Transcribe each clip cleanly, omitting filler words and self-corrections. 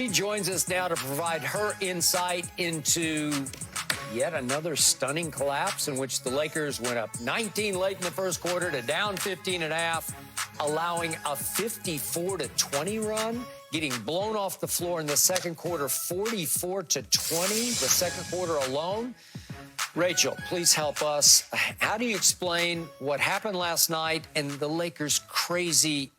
She joins us now to provide her insight into yet another stunning collapse in which the Lakers went up 19 late in the first quarter to down 15 and a half, allowing a 54-20 run, getting blown off the floor in the second quarter 44-20, the second quarter alone. Rachel, please help us. How do you explain what happened last night and the Lakers' crazy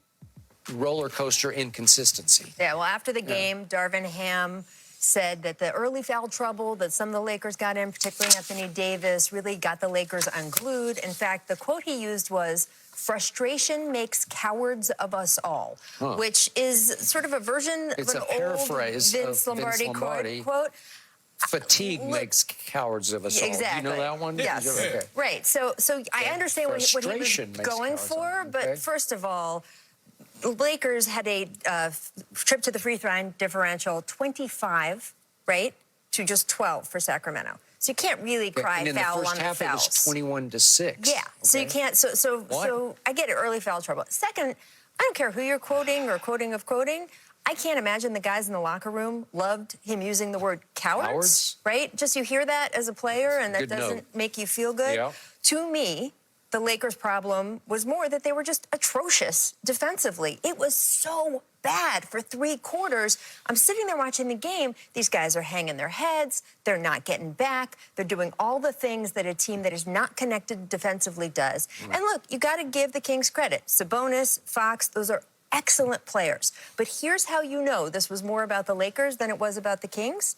roller coaster inconsistency? Yeah, well, after the game, Darvin Ham said that the early foul trouble that some of the Lakers got in, particularly Anthony Davis, really got the Lakers unglued. In fact, the quote he used was, "Frustration makes cowards of us all," which is sort of a version of an paraphrase old Vince Lombardi quote. Fatigue makes cowards of us all. Exactly. Do you know that one? Yes. Okay. Right. So I understand what he was going for, but first of all, the Lakers had a trip to the free throw line differential 25, right, to just 12 for Sacramento. So you can't really cry foul on the fouls. In the first half, it was 21-6. Yeah. Okay. So you can't. So I get it. Early foul trouble. Second, I don't care who you're quoting or quoting. I can't imagine the guys in the locker room loved him using the word cowards. Right? Just you hear that as a player, and that doesn't make you feel good. Yeah. To me, the Lakers' problem was more that they were just atrocious defensively. It was so bad for 3 quarters. I'm sitting there watching the game. These guys are hanging their heads. They're not getting back. They're doing all the things that a team that is not connected defensively does. And look, you got to give the Kings credit. Sabonis, Fox, those are excellent players. But here's how you know this was more about the Lakers than it was about the Kings.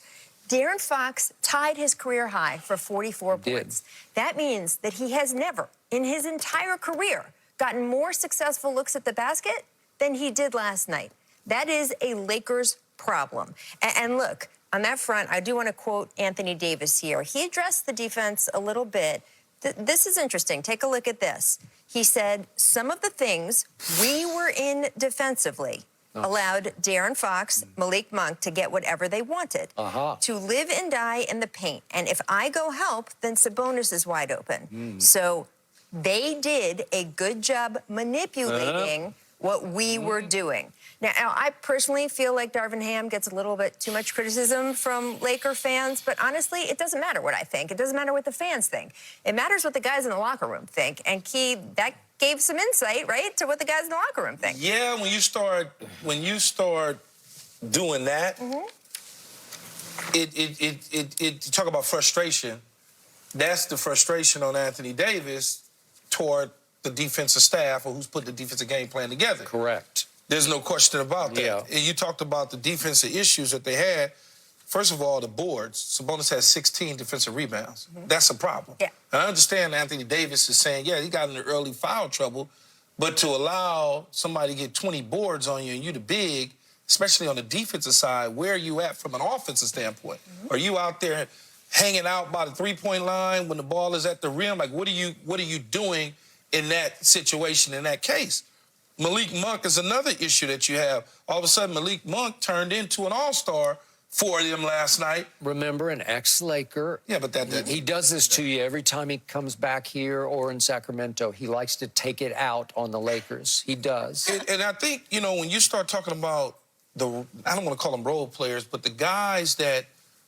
De'Aaron Fox tied his career high for 44 points. That means that he has never, in his entire career, gotten more successful looks at the basket than he did last night. That is a Lakers problem. And look, on that front, I do want to quote Anthony Davis here. He addressed the defense a little bit. This is interesting. Take a look at this. He said, some of the things we were in defensively allowed De'Aaron Fox, Malik Monk to get whatever they wanted, to live and die in the paint. And if I go help, then Sabonis is wide open. So they did a good job manipulating what we were doing. Now, I personally feel like Darvin Ham gets a little bit too much criticism from Laker fans, but honestly, it doesn't matter what I think. It doesn't matter what the fans think. It matters what the guys in the locker room think. And Key, that gave some insight, right, to what the guys in the locker room think. Yeah, when you start doing that, it talk about frustration. That's the frustration on Anthony Davis toward the defensive staff or who's put the defensive game plan together. Correct. There's no question about that. Yeah. And you talked about the defensive issues that they had. First of all, the boards. Sabonis has 16 defensive rebounds. That's a problem. Yeah. And I understand Anthony Davis is saying, yeah, he got in the early foul trouble, but to allow somebody to get 20 boards on you and you the big, especially on the defensive side, where are you at from an offensive standpoint? Are you out there hanging out by the three-point line when the ball is at the rim? Like, what are you doing in that situation, in that case? Malik Monk is another issue that you have. All of a sudden, Malik Monk turned into an all-star for them last night. Remember, an ex-Laker. Yeah, but he does this to you every time he comes back here or in Sacramento. He likes to take it out on the Lakers. He does. And I think, you know, when you start talking about I don't want to call them role players, but the guys that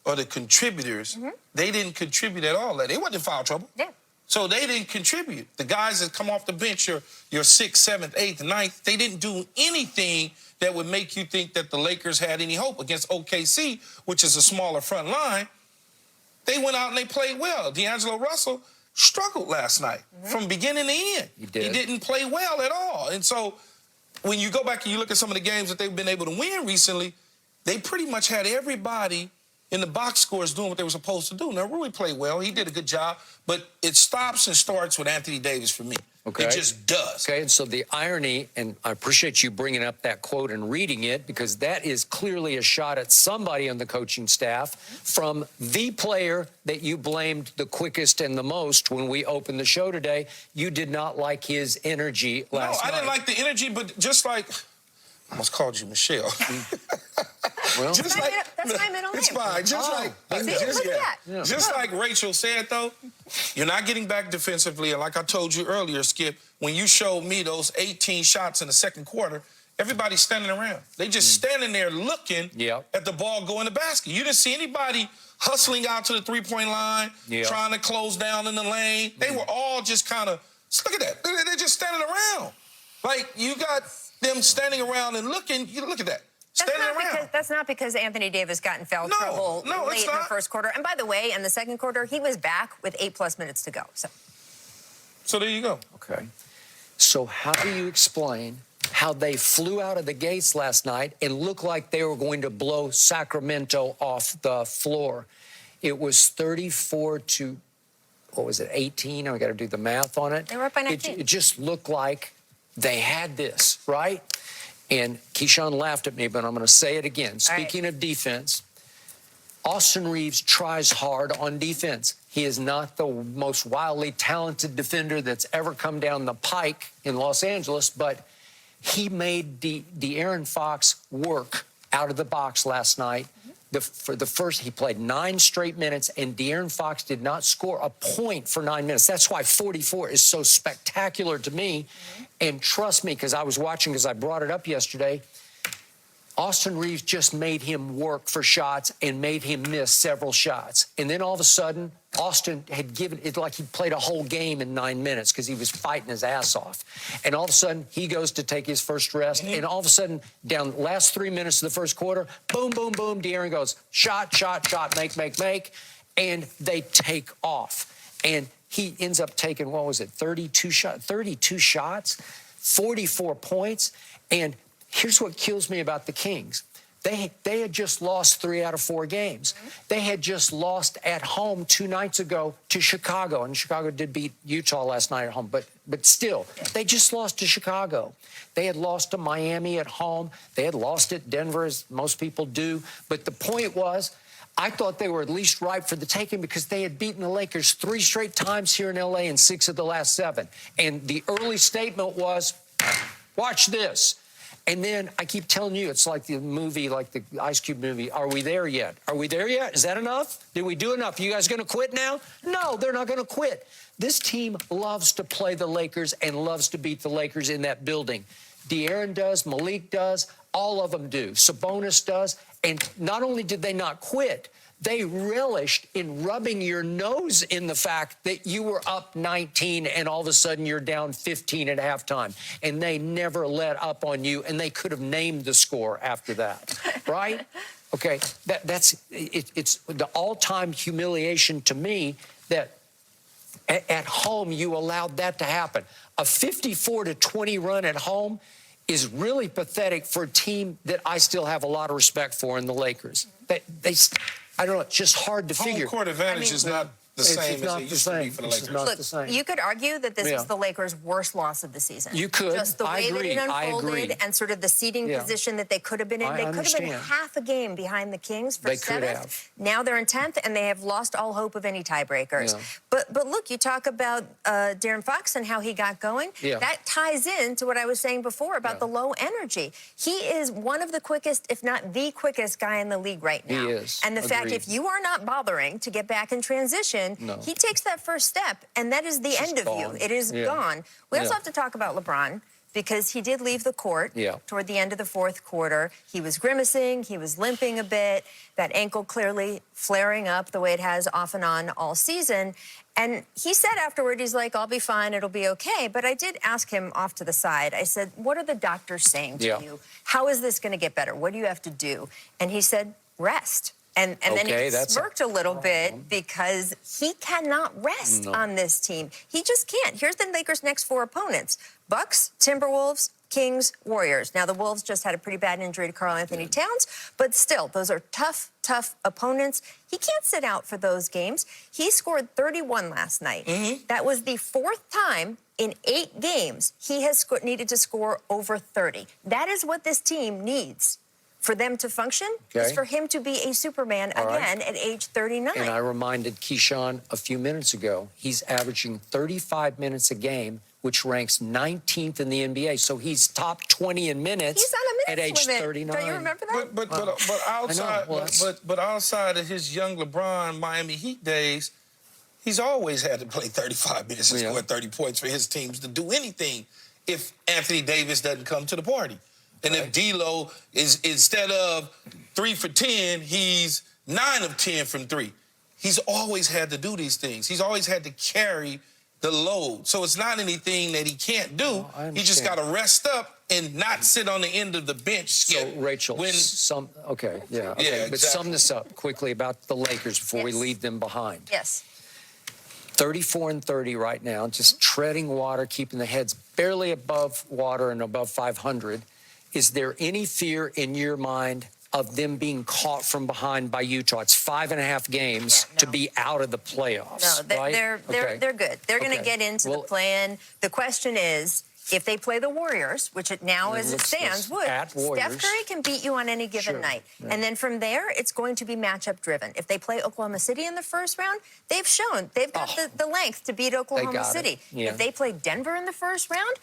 are the contributors, they didn't contribute at all. They wasn't in foul trouble. Yeah. So they didn't contribute. The guys that come off the bench, your 6th, 7th, 8th, 9th, they didn't do anything that would make you think that the Lakers had any hope against OKC, which is a smaller front line. They went out and they played well. D'Angelo Russell struggled last night from beginning to end. He did. He didn't play well at all. And so when you go back and you look at some of the games that they've been able to win recently, they pretty much had everybody in the box scores doing what they were supposed to do. Now, Rui played well. He did a good job. But it stops and starts with Anthony Davis for me. Okay. It just does. Okay, and so the irony, and I appreciate you bringing up that quote and reading it, because that is clearly a shot at somebody on the coaching staff from the player that you blamed the quickest and the most when we opened the show today. You did not like his energy last night. No, I didn't like the energy, but just like... I almost called you Michelle. Well, that's my middle name. It's fine. Just like Rachel said, though, you're not getting back defensively. And like I told you earlier, Skip, when you showed me those 18 shots in the second quarter, everybody's standing around. They just standing there looking at the ball go in the basket. You didn't see anybody hustling out to the three-point line, trying to close down in the lane. They were all just kind of, look at that. They're just standing around. Like, you got them standing around and looking. You look at that. That's not because Anthony Davis got in foul trouble late in the first quarter. And by the way, in the second quarter, he was back with 8+ minutes to go. So there you go. Okay. So how do you explain how they flew out of the gates last night and looked like they were going to blow Sacramento off the floor? It was 34 to, what was it, 18? I got to do the math on it. They were up by 19. It just looked like they had this, right? And Keyshawn laughed at me, but I'm going to say it again. Speaking of defense, Austin Reeves tries hard on defense. He is not the most wildly talented defender that's ever come down the pike in Los Angeles, but he made De'Aaron Fox work out of the box last night. For the first, he played 9 straight minutes, and De'Aaron Fox did not score a point for 9 minutes. That's why 44 is so spectacular to me. And trust me, because I was watching, because I brought it up yesterday, Austin Reeves just made him work for shots and made him miss several shots. And then all of a sudden, Austin had given it like he played a whole game in 9 minutes because he was fighting his ass off. And all of a sudden, he goes to take his first rest. And all of a sudden, down the last 3 minutes of the first quarter, boom, boom, boom, De'Aaron goes, shot, shot, shot, make, make, make. And they take off. And he ends up taking, what was it, 32 shots, 44 points. And here's what kills me about the Kings. They had just lost 3 out of 4 games. They had just lost at home 2 nights ago to Chicago, and Chicago did beat Utah last night at home, but still, they just lost to Chicago. They had lost to Miami at home. They had lost at Denver, as most people do. But the point was, I thought they were at least ripe for the taking because they had beaten the Lakers 3 straight times here in L.A. and 6 of the last 7. And the early statement was, watch this. And then I keep telling you, it's like the movie, like the Ice Cube movie. Are we there yet? Are we there yet? Is that enough? Did we do enough? You guys going to quit now? No, they're not going to quit. This team loves to play the Lakers and loves to beat the Lakers in that building. De'Aaron does, Malik does, all of them do. Sabonis does. And not only did they not quit, they relished in rubbing your nose in the fact that you were up 19 and all of a sudden you're down 15 at halftime. And they never let up on you, and they could have named the score after that, right? Okay, it's the all-time humiliation to me that at home you allowed that to happen. A 54-20 run at home is really pathetic for a team that I still have a lot of respect for in the Lakers. I don't know, it's just hard to figure. Home court advantage is not the same as it used to be for the Lakers. Look, you could argue that this is the Lakers' worst loss of the season. You could. Just the way that it unfolded and sort of the seeding position that they could have been in. They could have been half a game behind the Kings for 7th. Now they're in 10th, and they have lost all hope of any tiebreakers. But look, you talk about De'Aaron Fox and how he got going. That ties into what I was saying before about the low energy. He is one of the quickest, if not the quickest guy in the league right now. He is. And the fact, if you are not bothering to get back in transition, he takes that first step, and that is the end of you. It is gone. We also have to talk about LeBron, because he did leave the court toward the end of the fourth quarter. He was grimacing. He was limping a bit. That ankle clearly flaring up the way it has off and on all season. And he said afterward, he's like, I'll be fine. It'll be okay. But I did ask him off to the side. I said, what are the doctors saying to you? How is this going to get better? What do you have to do? And he said, rest. And then he smirked a little bit because he cannot rest on this team. He just can't. Here's the Lakers' next 4 opponents: Bucks, Timberwolves, Kings, Warriors. Now, the Wolves just had a pretty bad injury to Karl Anthony Towns, but still, those are tough, tough opponents. He can't sit out for those games. He scored 31 last night. That was the 4th time in 8 games he has needed to score over 30. That is what this team needs for them to function, is for him to be a Superman again at age 39. And I reminded Keyshawn a few minutes ago, he's averaging 35 minutes a game, which ranks 19th in the NBA. So he's top 20 in minutes. He's on a minutes at age limit. 39. Don't you remember that? But outside of his young LeBron Miami Heat days, he's always had to play 35 minutes and score 30 points for his teams to do anything if Anthony Davis doesn't come to the party. And if D'Lo is, instead of 3 for 10, he's 9 of 10 from 3. He's always had to do these things. He's always had to carry the load. So it's not anything that he can't do. No, he just got to rest up and not sit on the end of the bench. So, Rachel, when, okay. But exactly. sum this up quickly about the Lakers before we Yes. leave them behind. Yes. 34-30 right now, just treading water, keeping the heads barely above water and above 500. Is there any fear in your mind of them being caught from behind by Utah? It's 5.5 games to be out of the playoffs. No, right? they're good. They're going to get into the play-in. The question is, if they play the Warriors, which it now as it stands would, Steph Curry can beat you on any given night. Yeah. And then from there, it's going to be matchup driven. If they play Oklahoma City in the first round, they've shown they've got the length to beat Oklahoma City. Yeah. If they play Denver in the first round,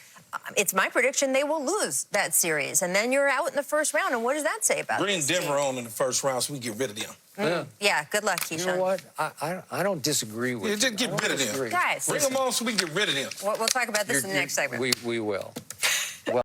it's my prediction they will lose that series. And then you're out in the first round. And what does that say about Bring this Denver team? on in the first round so we get rid of them. Yeah, good luck, Keyshawn. You know what? I don't disagree with you. Just get rid of them. Guys, Bring them on so we can get rid of them. we'll talk about this in the next segment. We will.